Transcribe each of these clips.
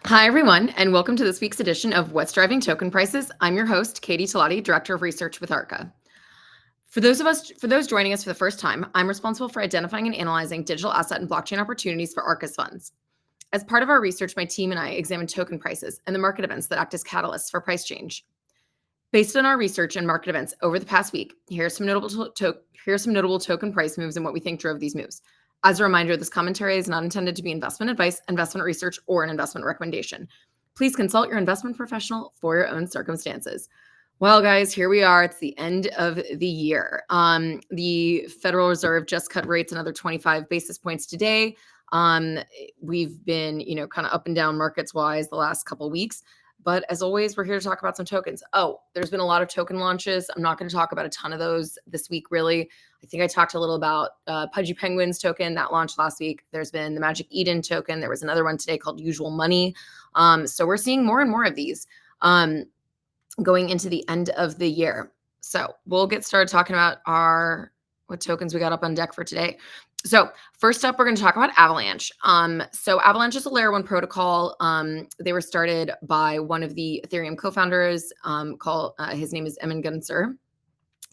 Hi, everyone, and welcome to this week's edition of What's Driving Token Prices. I'm your host, Katie Talati, Director of Research with Arca. For those joining us for the first time, I'm responsible for identifying and analyzing digital asset and blockchain opportunities for Arca's funds. As part of our research, my team and I examine token prices and the market events that act as catalysts for price change. Based on our research and market events over the past week, here are some notable token price moves and what we think drove these moves. As a reminder, this commentary is not intended to be investment advice, investment research, or an investment recommendation. Please consult your investment professional for your own circumstances. Well, guys, here we are. It's the end of the year. The Federal Reserve just cut rates another 25 basis points today. We've been, kind of up and down markets wise the last couple of weeks. But as always, we're here to talk about some tokens. Oh, there's been a lot of token launches. I'm not going to talk about a ton of those this week, really. I think I talked a little about Pudgy Penguins token that launched last week. There's been the Magic Eden token. There was another one today called Usual Money. So we're seeing more and more of these going into the end of the year. So we'll get started talking about what tokens we got up on deck for today. So first up, we're going to talk about Avalanche. So Avalanche is a layer one protocol. They were started by one of the Ethereum co-founders his name is Emin Gunzer.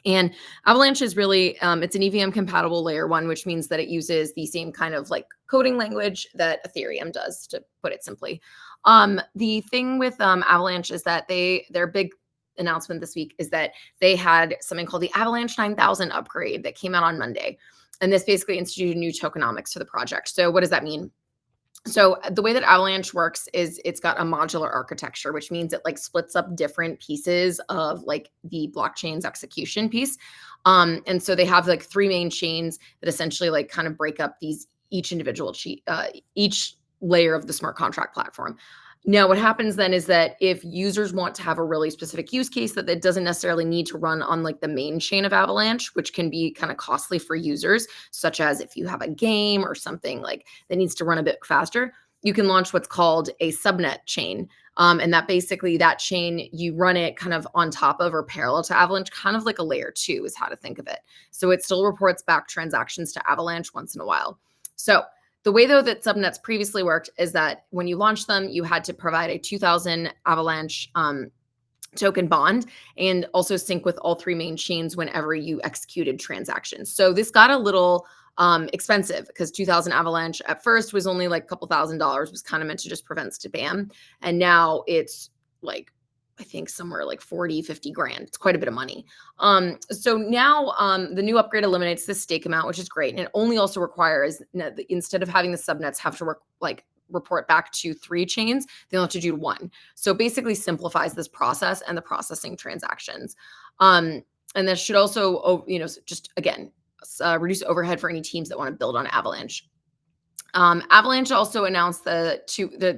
And Avalanche is really, it's an EVM compatible layer one, which means that it uses the same kind of like coding language that Ethereum does, to put it simply. The thing with Avalanche is that their big announcement this week is that they had something called the Avalanche 9000 upgrade that came out on Monday. And this basically instituted new tokenomics for the project. So what does that mean? So the way that Avalanche works is it's got a modular architecture, which means it like splits up different pieces of like the blockchain's execution piece. And so they have like three main chains that essentially like kind of break up each layer of the smart contract platform. Now, what happens then is that if users want to have a really specific use case that it doesn't necessarily need to run on like the main chain of Avalanche, which can be kind of costly for users, such as if you have a game or something like that needs to run a bit faster, you can launch what's called a subnet chain. And that chain, you run it kind of on top of or parallel to Avalanche, kind of like a layer two is how to think of it. So it still reports back transactions to Avalanche once in a while. So the way, though, that subnets previously worked is that when you launched them, you had to provide a 2000 Avalanche token bond and also sync with all three main chains whenever you executed transactions. So this got a little expensive because 2000 Avalanche at first was only like a couple $1,000s, was kind of meant to just prevent spam. And now it's like, I think somewhere like 40, 50 grand. It's quite a bit of money. So now the new upgrade eliminates the stake amount, which is great. And it only also requires, instead of having the subnets have to report back to three chains, they only have to do one. So basically simplifies this process and the processing transactions. And that should also, just again, reduce overhead for any teams that want to build on Avalanche. Avalanche also announced that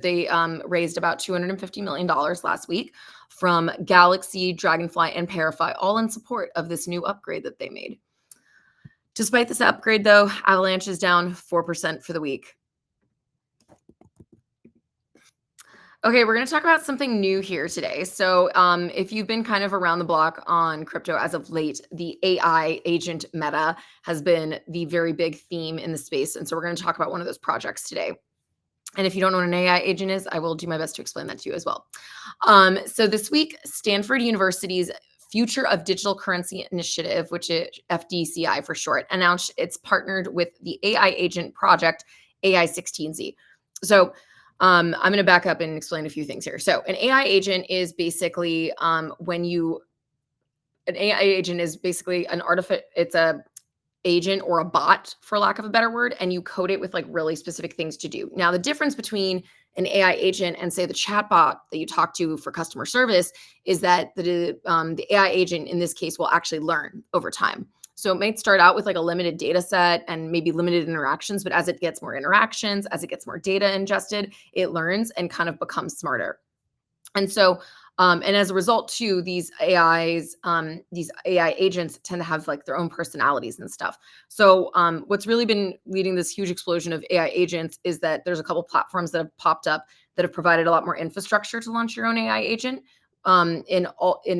they raised about $250 million last week from Galaxy, Dragonfly, and Parafy, all in support of this new upgrade that they made. Despite this upgrade, though, Avalanche is down 4% for the week. Okay, we're going to talk about something new here today. So if you've been kind of around the block on crypto as of late, the AI agent meta has been the very big theme in the space. And so we're going to talk about one of those projects today. And if you don't know what an AI agent is, I will do my best to explain that to you as well. So this week, Stanford University's Future of Digital Currency Initiative, which is FDCI for short, announced it's partnered with the AI agent project AI16Z. So I'm going to back up and explain a few things here. So an AI agent is basically an AI agent is basically it's a agent or a bot, for lack of a better word, and you code it with like really specific things to do. Now, the difference between an AI agent and say the chatbot that you talk to for customer service is that the AI agent in this case will actually learn over time. So it might start out with like a limited data set and maybe limited interactions, but as it gets more interactions, as it gets more data ingested, it learns and kind of becomes smarter. And so, and as a result too, these AI agents tend to have like their own personalities and stuff. So what's really been leading this huge explosion of AI agents is that there's a couple platforms that have popped up that have provided a lot more infrastructure to launch your own AI agent. and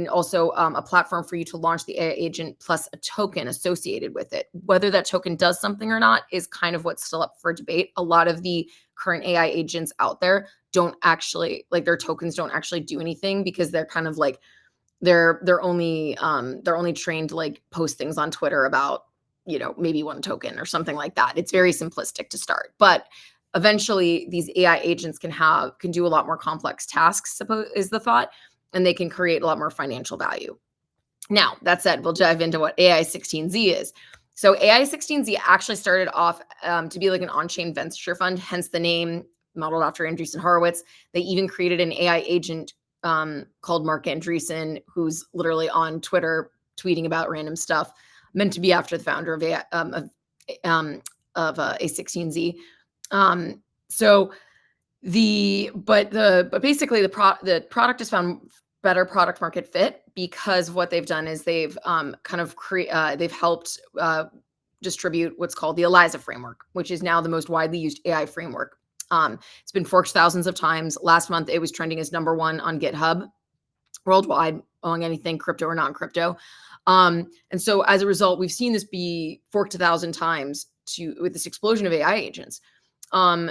also a platform for you to launch the AI agent plus a token associated with it. Whether that token does something or not is kind of what's still up for debate. A lot of the current AI agents out there don't actually, like, their tokens don't actually do anything because they're kind of like they're only trained to like post things on Twitter about, maybe one token or something like that. It's very simplistic to start, but eventually these AI agents can do a lot more complex tasks, suppose is the thought, and they can create a lot more financial value. Now, that said, we'll dive into what AI16Z is. So AI16Z actually started off to be like an on-chain venture fund, hence the name, modeled after Andreessen Horowitz. They even created an AI agent called Mark Andreessen, who's literally on Twitter tweeting about random stuff, meant to be after the founder of A16Z. But basically the product has found better product market fit because what they've done is they've they've helped distribute what's called the ELIZA framework, which is now the most widely used AI framework. It's been forked thousands of times. Last month, it was trending as #1 on GitHub worldwide among anything crypto or non-crypto. And so as a result, we've seen this be forked 1,000 times with this explosion of AI agents.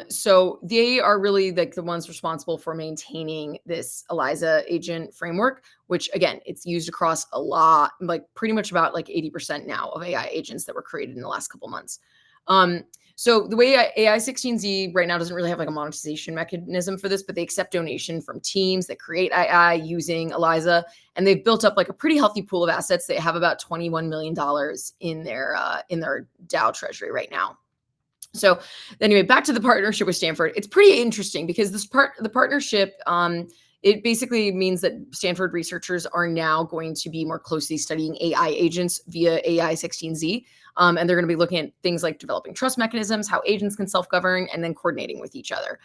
So they are really like the ones responsible for maintaining this ELIZA agent framework, which again, it's used across a lot, like pretty much about like 80% now of AI agents that were created in the last couple months. So the way AI16Z right now doesn't really have like a monetization mechanism for this, but they accept donation from teams that create AI using ELIZA, and they've built up like a pretty healthy pool of assets. They have about $21 million in their DAO treasury right now. So anyway, back to the partnership with Stanford. It's pretty interesting because the partnership, it basically means that Stanford researchers are now going to be more closely studying AI agents via AI16Z. And they're going to be looking at things like developing trust mechanisms, how agents can self-govern, and then coordinating with each other.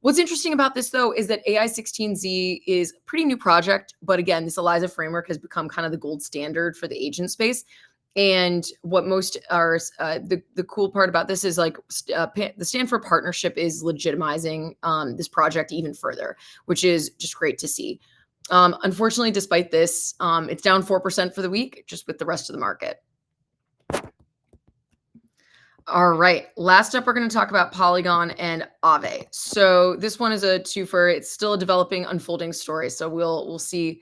What's interesting about this, though, is that AI16Z is a pretty new project. But again, this ELIZA framework has become kind of the gold standard for the agent space. And what most are the cool part about this is like the Stanford partnership is legitimizing this project even further, which is just great to see. Unfortunately, despite this, it's down 4% for the week, just with the rest of the market. All right. Last up, we're going to talk about Polygon and AAVE. So this one is a twofer. It's still a developing, unfolding story. So we'll see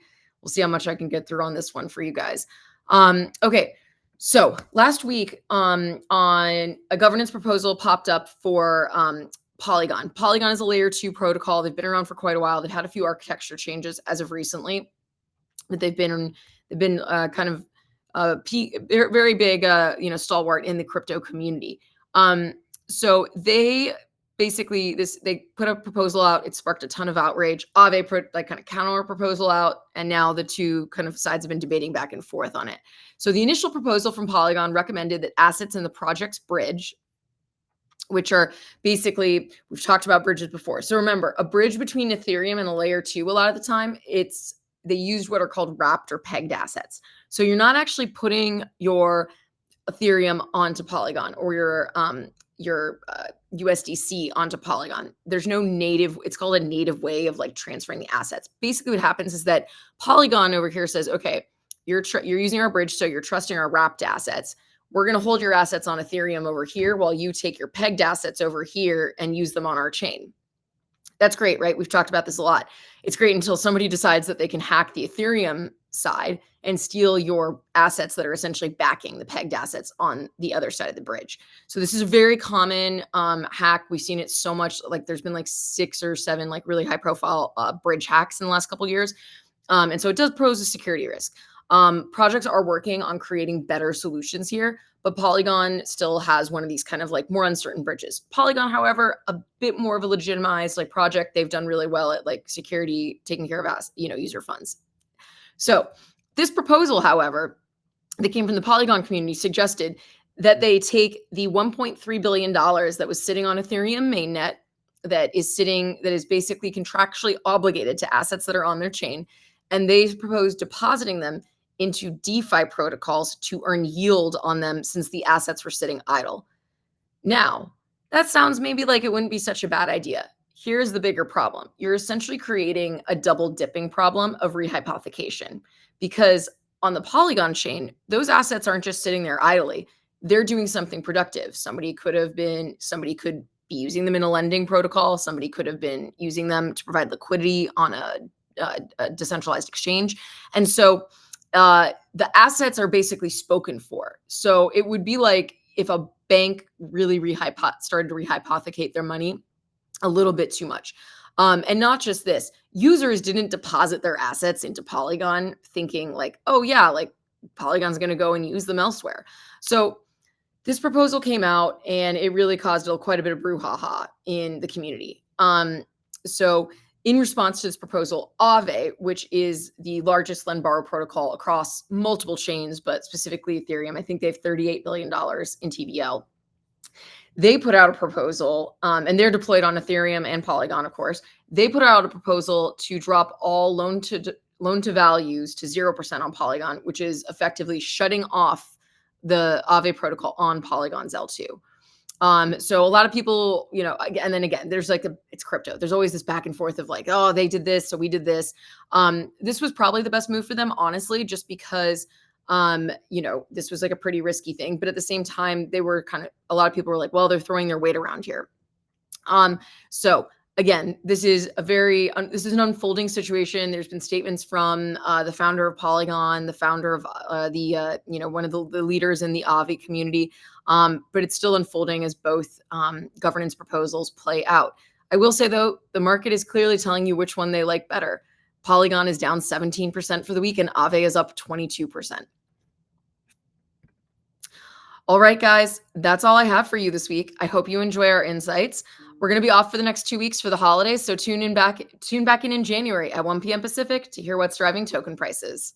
how much I can get through on this one for you guys. Okay. So last week, on a governance proposal popped up for Polygon. Polygon is a layer 2 protocol. They've been around for quite a while. They've had a few architecture changes as of recently, but they've been kind of very big, stalwart in the crypto community. So they basically they put a proposal out. It sparked a ton of outrage. AAVE put like kind of counter proposal out, and now the two kind of sides have been debating back and forth on it. So the initial proposal from Polygon recommended that assets in the project's bridge, which are basically, we've talked about bridges before. So remember, a bridge between Ethereum and a layer 2, a lot of the time, they used what are called wrapped or pegged assets. So you're not actually putting your Ethereum onto Polygon or your USDC onto Polygon. There's no native, it's called a native way of like transferring the assets. Basically what happens is that Polygon over here says, okay, you're using our bridge, so you're trusting our wrapped assets. We're going to hold your assets on Ethereum over here while you take your pegged assets over here and use them on our chain. That's great, right? We've talked about this a lot. It's great until somebody decides that they can hack the Ethereum side and steal your assets that are essentially backing the pegged assets on the other side of the bridge. So this is a very common hack. We've seen it so much. Like there's been like 6 or 7 like really high profile bridge hacks in the last couple of years. And so it does pose a security risk. Projects are working on creating better solutions here, but Polygon still has one of these kind of like more uncertain bridges. Polygon, however, a bit more of a legitimized like project. They've done really well at like security, taking care of user funds. So this proposal, however, that came from the Polygon community suggested that they take the $1.3 billion that was sitting on Ethereum mainnet that is basically contractually obligated to assets that are on their chain, and they propose depositing them into DeFi protocols to earn yield on them since the assets were sitting idle. Now, that sounds maybe like it wouldn't be such a bad idea. Here's the bigger problem. You're essentially creating a double dipping problem of rehypothecation because on the Polygon chain, those assets aren't just sitting there idly. They're doing something productive. Somebody could be using them in a lending protocol. Somebody could have been using them to provide liquidity on a decentralized exchange. And so the assets are basically spoken for. So it would be like if a bank really started to rehypothecate their money a little bit too much. And not just this, users didn't deposit their assets into Polygon thinking like, oh yeah, like Polygon's going to go and use them elsewhere. So this proposal came out and it really caused quite a bit of brouhaha in the community. So in response to this proposal, AAVE, which is the largest lend borrow protocol across multiple chains, but specifically Ethereum, I think they have $38 billion in TVL. They put out a proposal, and they're deployed on Ethereum and Polygon, of course. They put out a proposal to drop all loan to values to 0% on Polygon, which is effectively shutting off the AAVE protocol on Polygon's L2. So a lot of people, and then again, there's it's crypto. There's always this back and forth of like, oh, they did this, so we did this. This was probably the best move for them, honestly, just because this was like a pretty risky thing, but at the same time, a lot of people were like, well, they're throwing their weight around here. So again, this is an unfolding situation. There's been statements from the founder of Polygon, the founder of one of the leaders in the AAVE community, but it's still unfolding as both governance proposals play out. I will say though, the market is clearly telling you which one they like better. Polygon is down 17% for the week and AAVE is up 22%. All right, guys, that's all I have for you this week. I hope you enjoy our insights. We're going to be off for the next 2 weeks for the holidays, so tune back in January at 1 p.m. Pacific to hear what's driving token prices.